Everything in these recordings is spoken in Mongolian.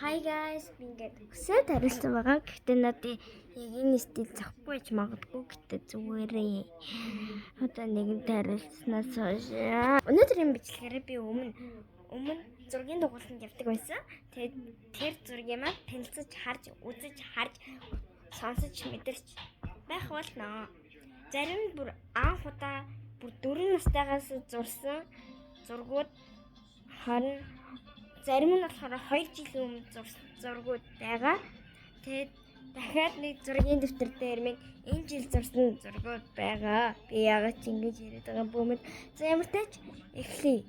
Hi guys, би ингээд өсөд харилцсан байгаа. Гэхдээ надад яг энэ стил захгүй ч магадгүй гэхдээ зүгээрээ. Одоо нэгэнтэй харилцснаас хойш. Өнөөдрийн бичлэгээр би өмнө зургийн дугуйланд явдаг байсан. Тэгээд тэр зургийг маань танилцаж харж, үзэж харж, сонсож мэдэрч байх болно. Зарим нь бүр анх удаа бүр 4 настайгаас зурсан зургууд харин зарим нь болохоор 2 жилийн өмнө зурсан зургууд байгаа. Тэгээд дахиад нэг зургийн дэвтэр дээр минь энэ жил зурсан зургууд байгаа. Би яагаад ч ингэж яриад байгаа бөөмөд. За ямар ч тач эхлэе.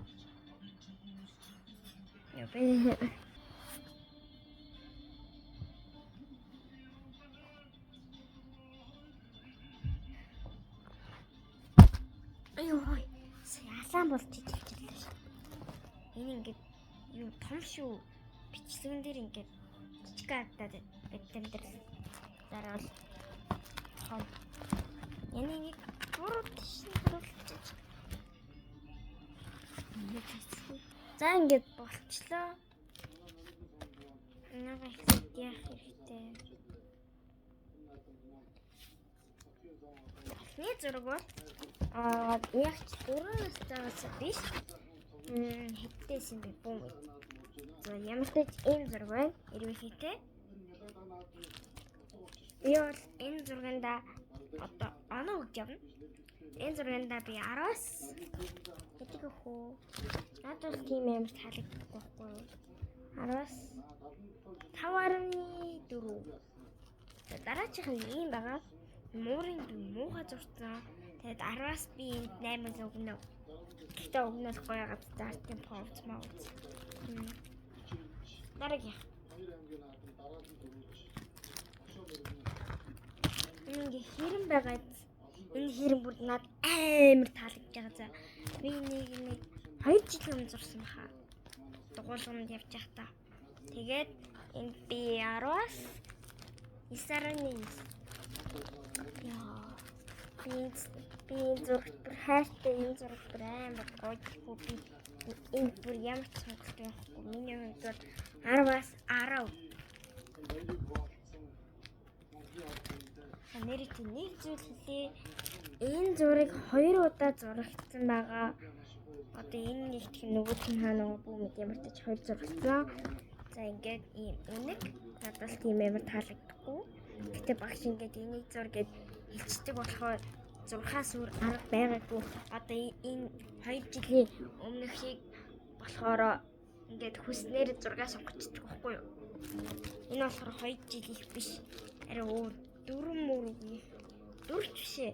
Ой, яасан бол жижигчлээ шүү. Энэ ингээд юу том шүү. Бичлэгэн дээр ингээд жижиг хавтаад бэдэмдэр зараал том. Яны нэг буруу тийш харуулчих. За ингээд болчлоо. Нэг их яах хэрэгтэй. Эхний зураг бол яг ч 4 настайгаас биш. Хэдтэйсэн би бом. За ямар ч энэ зураг байна. Эрвэхийтэй. Би бол энэ зурганда одоо оноо өгч явна. Энэ зурганда би 10-аас хэдийг хөө. Надад тийм амар таалагдахгүй байхгүй юу? 10-аас 5.4. Дараачих нь ийм байгаа. Муурын муухай зурцсан. Тэгээд 10-аас би энд 8 өгнө. Гэхдээ өгнөл гоё газар тийм повц мауц. Дараагийн. Ингээ хэрэн байгаа. Энэ хэрэн бүр надад амар таалагдж байгаа. За би нэг 2 жилийн өмнө зурсан баха. Дугуулганд явж байхдаа. Тэгээд энд би 10-аас 9.1. Яа. Би зурагт бүр хайртай энэ зураг бүр амар гоё би энэ бүр ямар ч сонголт байхгүй. Миний хувьд бол 10-аас 10. Нэрийт нэг зүйл хэлээ. Энэ зургийг 2 удаа зурагдсан байгаа. Одоо энэ нэгт нөгөөх нь хаана бүү мэд ямар ч 2 зурагдсан. За ингээд ийм үнэг надад тийм амар таалагдахгүй. Гэтэ багш ингээд энийг зургээд хилчдэг болохоор 6-аас өөр арга байгаагүй. Одоо энэ 2 жилийн өмнөхийг болохоор ингээд хүснээр 6-аас сонгочдөг байхгүй юу? Энэ болохоор 2 жил их биш. Арай өөр 4 мөрөг. 4 ч бишээ.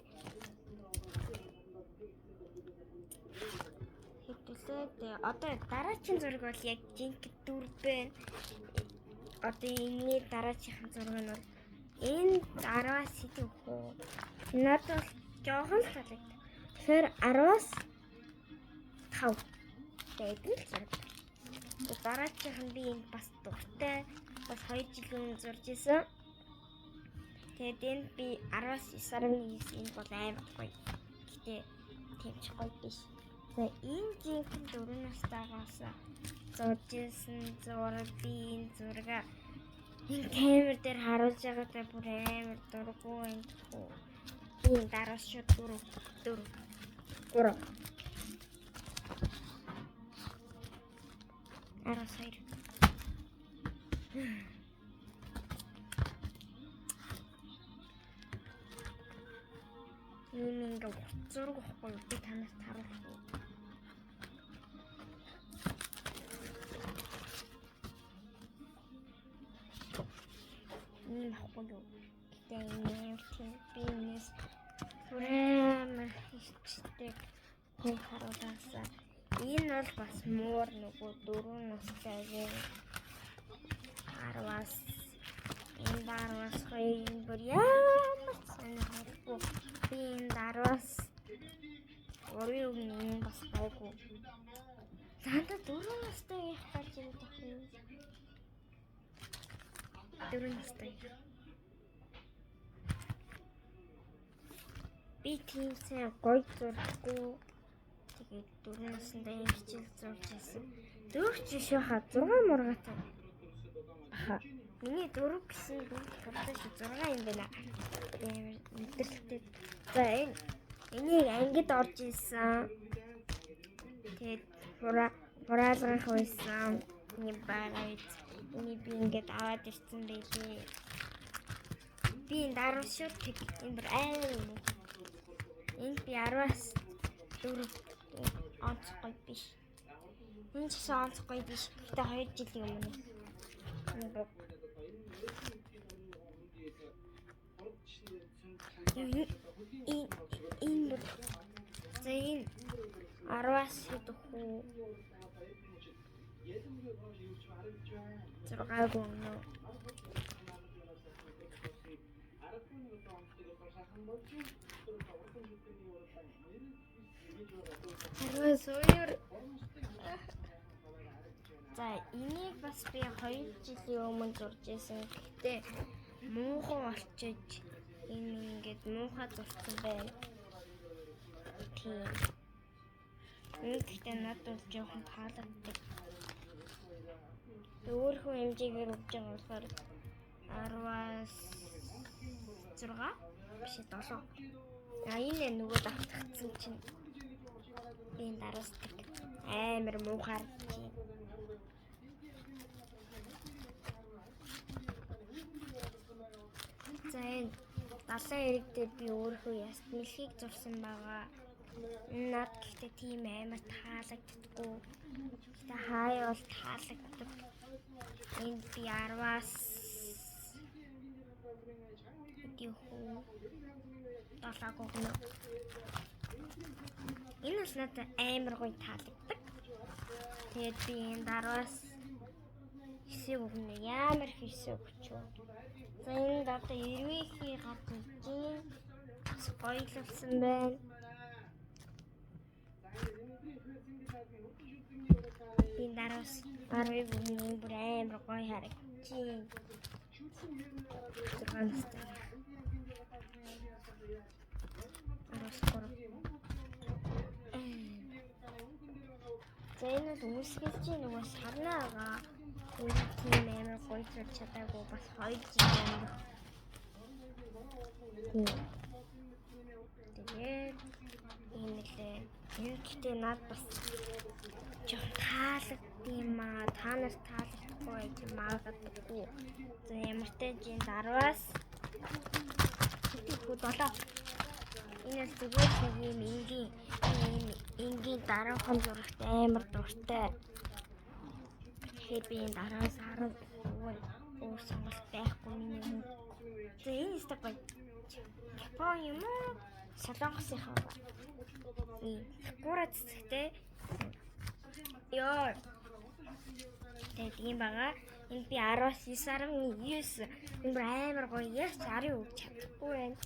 Хэвлээ. Одоо дараагийн зураг бол яг жинхэнэ 4 байна. Одоо энэ дараагийн зураг нь бол энэ 10-аас хэдэн хөө. Надад жоохон таалагдав. Тэгэхээр 10-аас 5 байдаг л зураг. Дараачих нь би энэ бас дуртай. Бас 2 жилийн өмнө зурж исэн. Тэгээд энэ би 10-аас 9.9 энэ бол амар гоё. Гэтэ тийм ч гоё биш. За энэ жинхэнэ 4 настайгаас зурж исэн зураг би энэ зурага энэ камер дээр харуулж байгаадаа бүр амар дурггүй энэ хөө. Би дараас шууд 4. Араас 2. Ийм ингээ зураг واخгүй би танаас харуулах уу. Ийм واخгүй юу. Гэтэ энэ тийм бинес бүрээр хийдэг хүн харуулаасаа. Энэ бол бас муур нөгөө 4 настайгийн 10-аас энэ 10-аас 2 бүр ямар санахгүй. Би энэ 10-аас 3 өгнө бас байгуу. Занда 4 настайг их гарч ирээд байна. 4 настай. Би тийм сайн гоё зурдаггүй. Тэгээд 4 настай хичээл зурж ирсэн. Дөрөвч биш хаа 6 мургаатай. хаа. Миний 4 гэсэн дөрөвдөж 6 юм байна. Мэдрэлтэй. За энийг ангид орж исэн. Тэгээд хураалгах байсан. Эний байгаа. Эний би ингээд аваад ирсэн байлээ. Би энэ дараа шууд энэ бүр аим. Энд би 10-аас 4 онцгой биш. Энэ ч гэсэн онцгой биш. Гэхдээ 2 жилийн өмнө. Энэ бүр за энэ 10-аас идэх үү? 6 гонно. За энийг бас би 2 жилийн өмнө зурж ирсэн. Гэхдээ муухай болчихж энэ ингээд муухай зурсан байна. Тийм. Энэ гэхдээ надад жоохон таалагддаг. Өөрхөн хэмжээгээр өгч байгаа болохоор 10-аас 6 биш 7. Энэ нөгөө давтагдсан чинь энэ дараасдаг амар муухай. За энэ 70 иргэдэд би өөрхөө яст мэлхийг зурсан байгаа. Над гэхдээ тийм амар таалагддаггүй. Гэхдээ хаяа бол таалагддаг. Энд би 10-аас 7 гогно. Энэ бол надад амар гоё таалагддаг. Тэгээд би энэ 10-аас 9 гогно. Ямар их 9 өгчөө. За энэ одоо эрвээхий гадна чинь гоёлсон байна. Энэ 10-аас 10 гогно бүр амар гоё харагдчих. 6 настай. За энэ бол үүсгэлжийн нөгөө сарнаагаа энэ тийм амар гоё зурж чадаагүй бас 2 жил өнгөрөх. Тэгээд энэ лээ. Энэ гэхдээ над бас жоо таалагдсан маа. Та нар таалагдахгүй гэж магадгүй. За ямар ч тийм 10-аас 7. Энэ л зүгээр нэг юм энгийн дараахан зурагт амар дуртай. Би энэ 10-аас 10 өөр сонголт байхгүй миний хүн. За энэ өстө гоё. Япон юм уу? Солонгосынхаа. Сакура цэцэгтэй. Ёо. Тэгээд ийм байгаа. Энэ би 10-аас 9.9. Энэ амар гоё. Яс 10 өгч чадахгүй байна.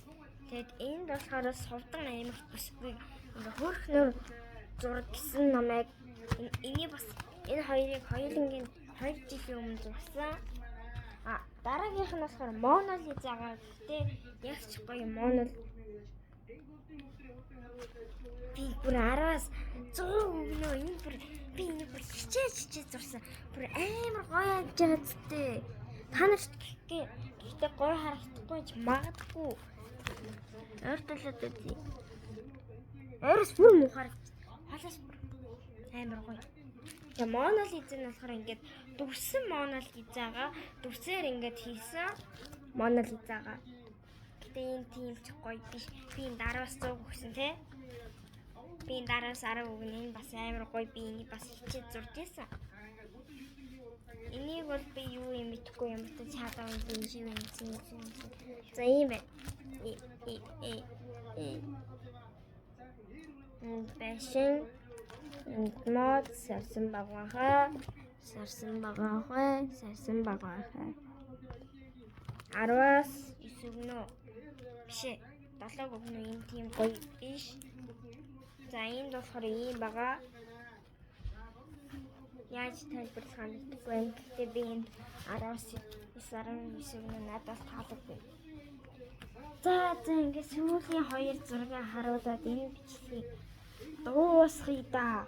Тэгээд энд болохоор сувдан амар бүсгүй. Ингээ хөрхнөр зураг гэсэн намайг энийг бас энэ хоёрыг хоёулангийн 2 жилийн өмнө зурсан. Дараагийнх нь болохоор Мона Лизагаа гэхдээ яг ч гоё Мона би бүр 10-аас 100 өгнө. Энэ бүр би энэ бүр хичээж зурсан. Бүр амар гоё явж байгаа зүтэй. Та нарт гэхдээ гоё харагдахгүй ч магадгүй. Ойртолоод үгүй. Ойроос бүр мухаар халаас амар гоё. За Мона Лиза нь болохоор ингээд дүрсэн Мона Лизагаа дүрсээр ингээд хийсэн Мона Лизагаа. Гэтэ энэ тийм ч гоё биш. Би энэ 10-аас 100 өгсөн тий. Би энэ 10-аас 10 өгнө. Энэ бас амар гоё. Би энийг бас хичээд зурж ийсэн. Энийг бол би юу юм мэдэхгүй юм бэ? Цаадаа юм шиг юм. За ийм байна. Бэшин мод сарсан байгаа. 10-аас 9 өгнө. Биш 7 өгнө. Энэ тийм гоё биш. За энд болохоор ийм байгаа. Яаж тайлбарлах юм бэ? Гэхдээ би энэ 10-аас 9 өгнө надад таалагдав. За ингээд сүүлийн 2 зургийг харуулад энэ бичлэгийг дуусгая да.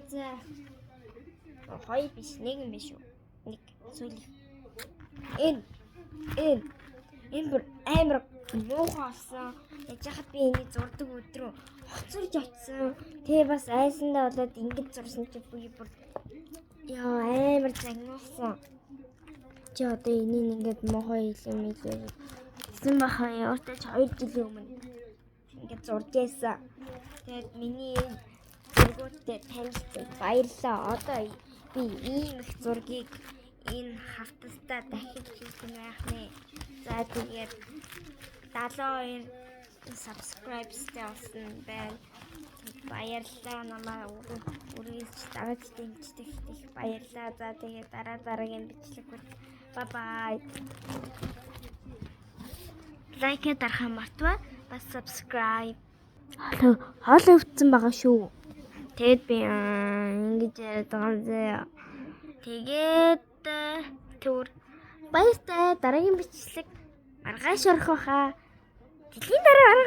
За 2 биш 1 юм биш үү? 1 сүүл. Энэ бүр амар муухай болсон. Яж хахад би энийг зурдаг өдрөө хоцорж очсон. Тэгээ бас айсандаа болоод ингэж зурсан чи би бүр яа амар загнуулсан. Чи одоо энийг ингээд муухай юм хэлсэн баха яваатай 2 жилийн өмнө ингээд зурж байсан. Тэгээд миний зургуудтай танилцсан баярлалаа. Одоо би ийм их зургийг энэ хавтастаа дахиж хийх юм байх нэ. За тэгээд 72 subscribers-тэй болсон байна. Баярлалаа намаа үргэлж дагаж дэмждэг их баярлалаа. За тэгээд дараагийн бичлэг хүртэл bye bye. Лайк дарахаа мартваа. Бас subscribe. Хоолой өвдсөн байгаа шүү. Тэгэд би ингэж яриад байгаа зэ. Тэгээд түр баяртай дараагийн бичлэг маргааш орох баха. Жилийн дараа арга